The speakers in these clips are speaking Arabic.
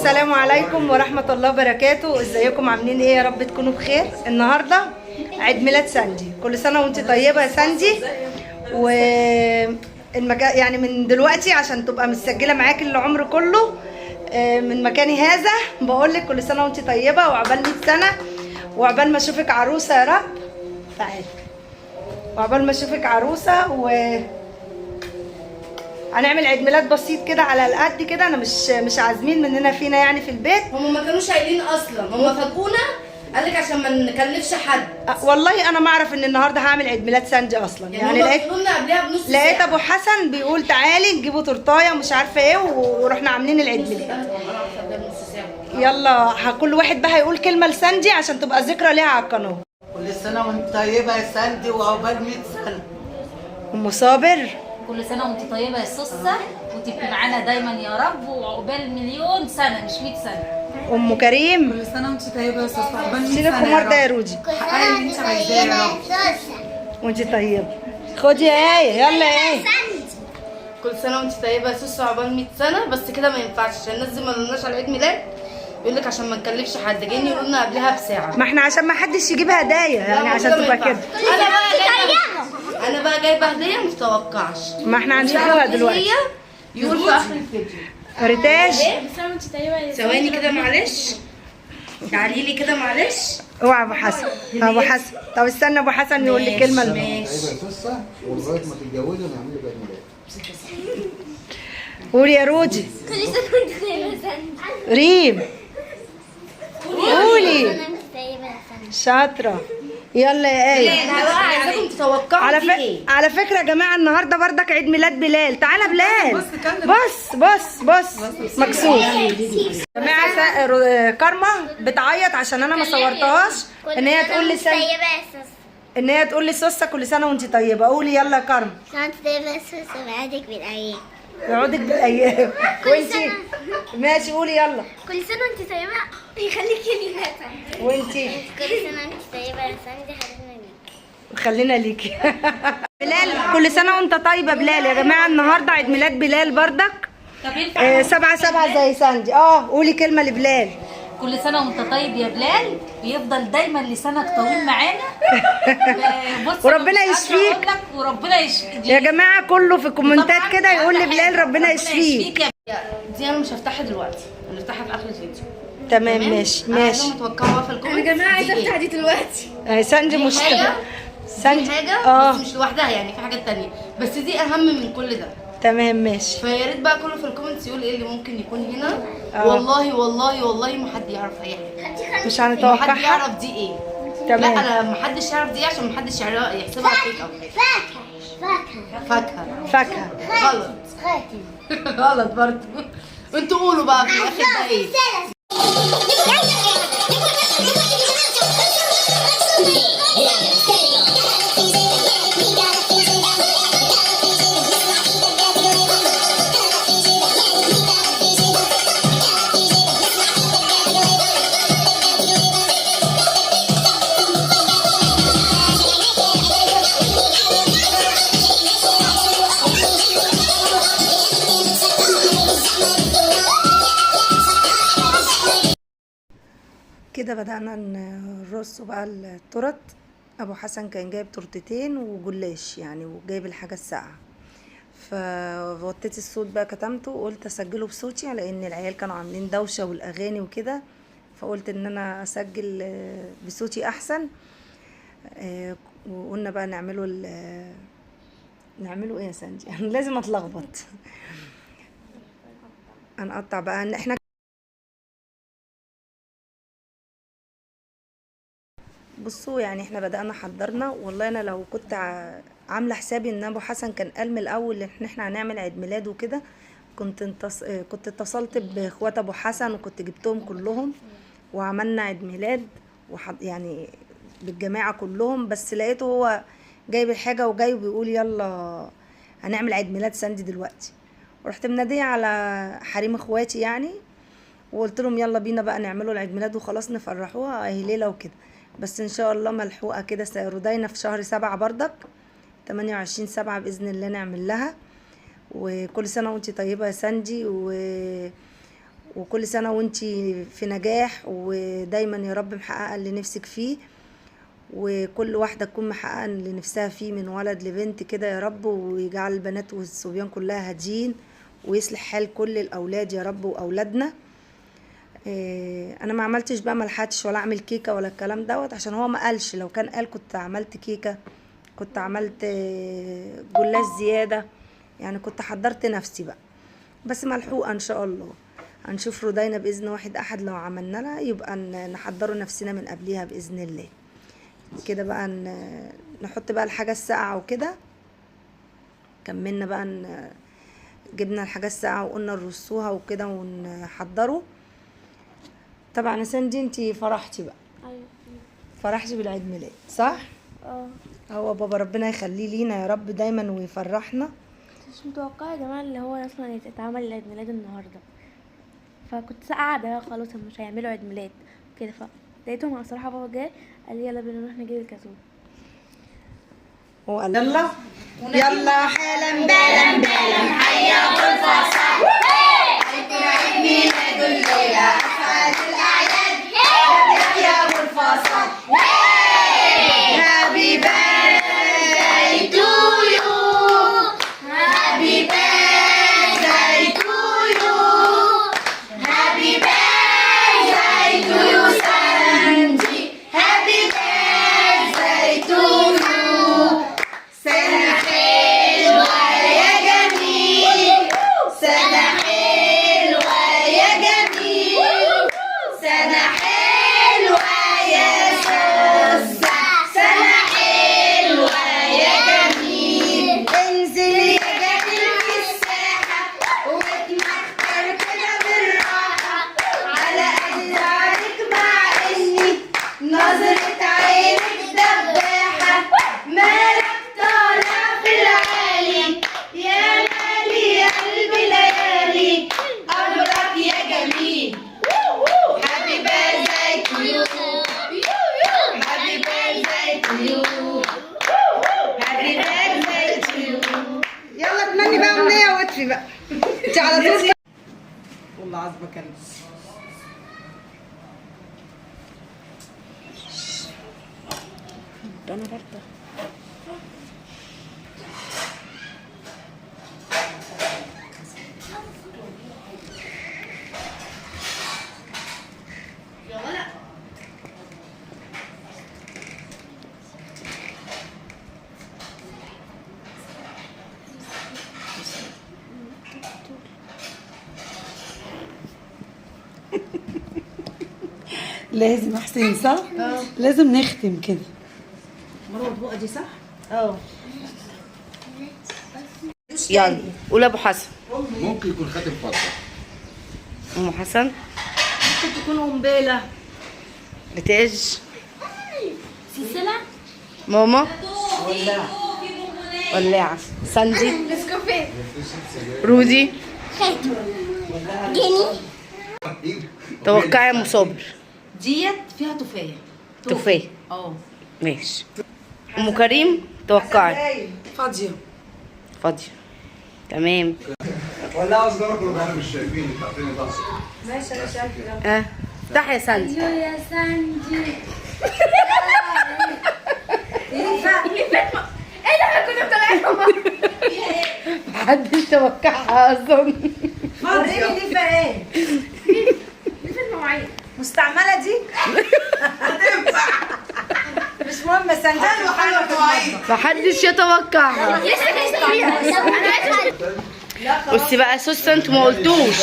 السلام عليكم ورحمة الله وبركاته. ازيكم عاملين ايه؟ يا رب تكونوا بخير. النهاردة عيد ميلاد ساندي، كل سنة وانت طيبة يا ساندي. يعني من دلوقتي عشان تبقى مسجلة معاك العمر كله، من مكاني هذا بقول لك كل سنة وانت طيبة وعقبال 100 سنة، وعقبال ما اشوفك عروسة يا رب. تعالي، وعقبال ما اشوفك عروسة. هنعمل عيد ميلاد بسيط كده على القد كده، انا مش عازمين مننا فينا يعني في البيت. هم ما كانوش قايلين اصلا، هم فاجئونا. قال لك عشان ما نكلفش حد. والله انا ما اعرف ان النهارده هعمل عيد ميلاد ساندي اصلا، يعني لقيت قبلها بنص ساعه، لقيت ابو حسن بيقول تعالي نجيبوا تورتايه ومش عارفه ايه، ورحنا عاملين العيد ميلاد. يلا كل واحد بقى هيقول كلمه لساندي عشان تبقى ذكرى ليها على القناه. كل سنه وانت طيبه يا ساندي وعقبال 100 سنه. ام صابر، كل سنة وانت طيبة يا سوسة، وتبقي معانا دايما يا رب، وعقبال مليون سنة مش 100 سنة. ام كريم، كل سنة وانت طيبة يا سوسة، عقبال 100 سيبك سنة مرضى يا رودي. حققي اللي انت عايزاه يا رب. وانت طيبه. خدي يا ايه، يلا يا ايه. كل سنه وانت طيبه يا سوسه عقبال 100 سنه. بس كده ما ينفعش عشان الناس دي ما لناش على عيد ميلاد. يقول لك عشان ما نكلفش حد، جايين يقولوا لنا قبلها بساعه. ما احنا عشان ما حدش يجيب هدايا يعني، عشان تبقى كده. انا بقى جايبه هديه ما تتوقعش. ما احنا هنشوفها دلوقتي. يقول في اخر الفيديو. ريتاش، ثواني كده معلش، تعالي لي كده معلش. اوعى ابو حسن. ابو حسن، طب استنى ابو حسن يقول لي كلمه. ماشي. ولغايه ما تتجوزوا نعمل لك عيد ميلاد. قولي يا رودي. كل سنة وانت طيبة يا سندي. ريم، قولي. كل سنة وانت طيبة يا سندي. شاطره. يلا يا ايه. انا بقى عايزاكم تتوقعوا دي ايه. على فكره يا جماعه النهارده بردك عيد ميلاد بلال. تعالى بلال. بص مكسوف. جماعه كارما بتعيط عشان انا ما صورتهاش، ان هي تقول لي طيبة يا سوسة. ان هي تقول لي سوسه كل سنه وانت طيبه. قولي يلا يا كارما. سنة طيبة يا سوسة، بعدك بالأيام. يقعدك بالايام. وانتي ماشي قولي يلا. كل سنة وانت طيبة، يخليكي لي يا سندي. وانتي كل سنة وانت طيبة يا سندي، حبيبنا ليك. خلينا ليكي. بلال كل سنه وانت طيبه. بلال يا جماعه النهارده عيد ميلاد بلال بردك. طب ينفع 7/7 زي ساندي. قولي كلمه لبلال. كل سنة وانت طيب يا بلال، ويفضل دايما لسانك طويل معانا. بص وربنا أنا مش قادرة يشفيك. أقول لك وربنا يشفيك يا جماعه كله في الكومنتات طبعاً كده يقول أهم لبلال حاجة ربنا يشفيك. يا دي انا مش هفتحها دلوقتي، هنفتحها في اخر الفيديو. تمام ماشي. عايزاهم تتوقعوا بقى في الكومنت. يا جماعه عايزه افتح دي دلوقتي. ساندي مش دي ساندي حاجه بس مش لوحدها، يعني في حاجات تانية، بس دي اهم من كل ده. تمام ماشي. فيا ريت بقى كله في الكومنتس يقول ايه اللي ممكن يكون هنا. والله والله والله ما حد يعرف اي حاجه. مش ما حد هنتوقعها. يعرف دي ايه. لا تمام. انا ما حدش يعرف دي عشان ما حدش يحسبها فيك او حاجه. فاكهه. غلط. غلط برضه. انتوا قولوا بقى في الاخر ده ايه. كده بدأنا نرص بقى التورت. ابو حسن كان جايب تورتتين وجلاش يعني، وجايب الحاجه الساقعه، فوطيت الصوت بقى كتمته وقلت اسجله بصوتي لان العيال كانوا عاملين دوشه والاغاني وكده، فقلت ان انا اسجل بصوتي احسن. وقلنا بقى نعمله ايه يا سانجي. لازم اتلخبط. هنقطع بقى ان احنا بصوا يعني احنا بدأنا حضرنا. والله انا لو كنت عامله حسابي ان ابو حسن كان قال من الاول ان احنا هنعمل عيد ميلاد وكده، كنت اتصلت باخوات ابو حسن وكنت جبتهم كلهم وعملنا عيد ميلاد يعني بالجماعه كلهم. بس لقيته هو جايب الحاجه وجاي وبيقول يلا هنعمل عيد ميلاد ساندي دلوقتي، ورحت مناديه على حريم اخواتي يعني، وقلت لهم يلا بينا بقى نعملوا العيد ميلاد وخلاص نفرحوها اهي ليله وكده. بس ان شاء الله ملحوقه كده رودينا في شهر 7 بردك 28/7 باذن الله نعمل لها. وكل سنه وانتي طيبه يا ساندي، وكل سنة وانتي في نجاح، ودايما يا رب محققة اللي نفسك فيه، وكل واحدة تكون محققة اللي نفسها فيه من ولد لبنت كده يا رب، ويجعل البنات والصبيان كلها هاديين، ويصلح حال كل الأولاد يا رب وأولادنا. انا ما عملتش بقى، ملحقتش ولا اعمل كيكه ولا الكلام دوت، عشان هو ما قالش. لو كان قال كنت عملت كيكه، كنت عملت جلاش زياده، يعني كنت حضرت نفسي بقى. بس ملحوقه ان شاء الله. هنشوف رودينا باذن واحد احد، لو عملنا لها يبقى نحضروا نفسنا من قبلها باذن الله. كده بقى نحط بقى الحاجه الساقعه وكده. كملنا بقى جبنا الحاجه الساقعه وقلنا نرصوها وكده ونحضره. طبعا يا ساندي انتي فرحتي بقى. ايوه فرحتي بالعيد ميلاد صح؟ هو بابا ربنا يخليه لينا يا رب دايما ويفرحنا. مش متوقعه يا جماعه اللي هو اصلا يتعمل العيد ميلاد النهارده، فكنت قاعده خلاص هم مش هيعملوا عيد ميلاد كده، فلقيتهم الصراحه بابا جاي قال لي يلا بينا نروح نجيب الكازون. هو قال يلا يلا حالا بالا بالا حيا بالفرحه، هيكون عيد ميلاد الليله اسعد الاعياد، يا ابو الفصل هابي بيرثداي تو يو، هابي بيرثداي تو يو، هابي بيرثداي تو يو ساندي، هابي بيرثداي تو يو. سنة حلوة يا جميل، سنة حلوة يا جميل، سنة حلوة يا سوسة، سنة حلوة يا جميل. انزل يا جميل في الساحة واتمخر كده بالراحة، على قد عينك مع اني نظرة عينك دباحة، مالك طالع في العالي يا مالي قلبي ليالي، أمرك يا جميل. Happy birthday to you, happy birthday to you, happy birthday to you. يلا اتمني بقى أمنية واطفي بقى. انت على طول والله عازبك انا. انا برضه لازم حسين صح؟ لازم نختم كده. مروه بقى دي صح؟ يلا قول ابو حسن. ممكن يكون خاتم فترة. ام حسن ممكن تكون قنبله. بتاج سلسله ماما ولا ولاعة. ساندي رودي جني. توقعي يا ام صابر. ديت فيها تفايه. تفاح. ماشي. ام كريم توقعي. فاضيه. فاضية. تمام. ولا أصدرك احنا مش شايفين انت عارفين ده. ماشي انا شايفه. افتحي يا ساندي. يا ساندي محدش توقعها اظن. وريني دي فيها ايه؟ مستعملة دي؟ مش مهم بس هنجيب حاجة في محدش يتوقعها. بصي بقى سوسة انتوا ما قلتوش.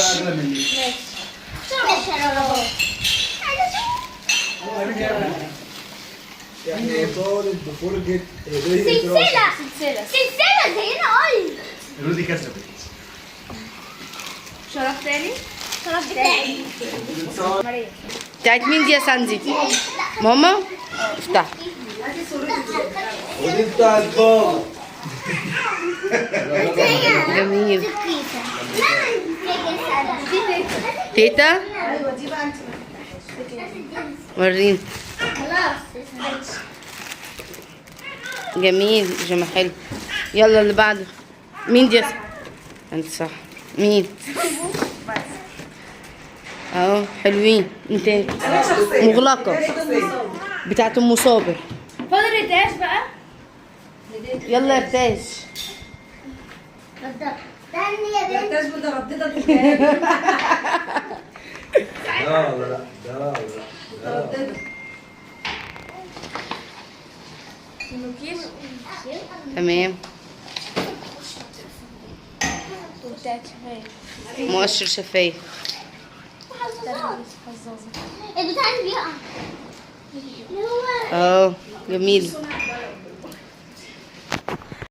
يعني طالب بفرجة سلسلة زي ما قلت. رودي كسبت. شرف تاني؟ شرف بتاعي. بتاعت مين دي يا ساندي؟ ماما افتح. ودي بتاعت بابا. جميل. تيتا ايوه دي بقى انت وريني. جميل جمال حلو. يلا اللي بعده. مين دي؟ انت صح. مين؟ اهو حلوين. انت مغلقة بتاعت ام صابر. فاضل التاش بقى. يلا يا بتاش. استني يا بنت. التاج مترددة لا ولا لا لا ولا لا. تمام. والتاش شفايف. مؤشر شفايف. البتاع اللي بيقع. اه جميل.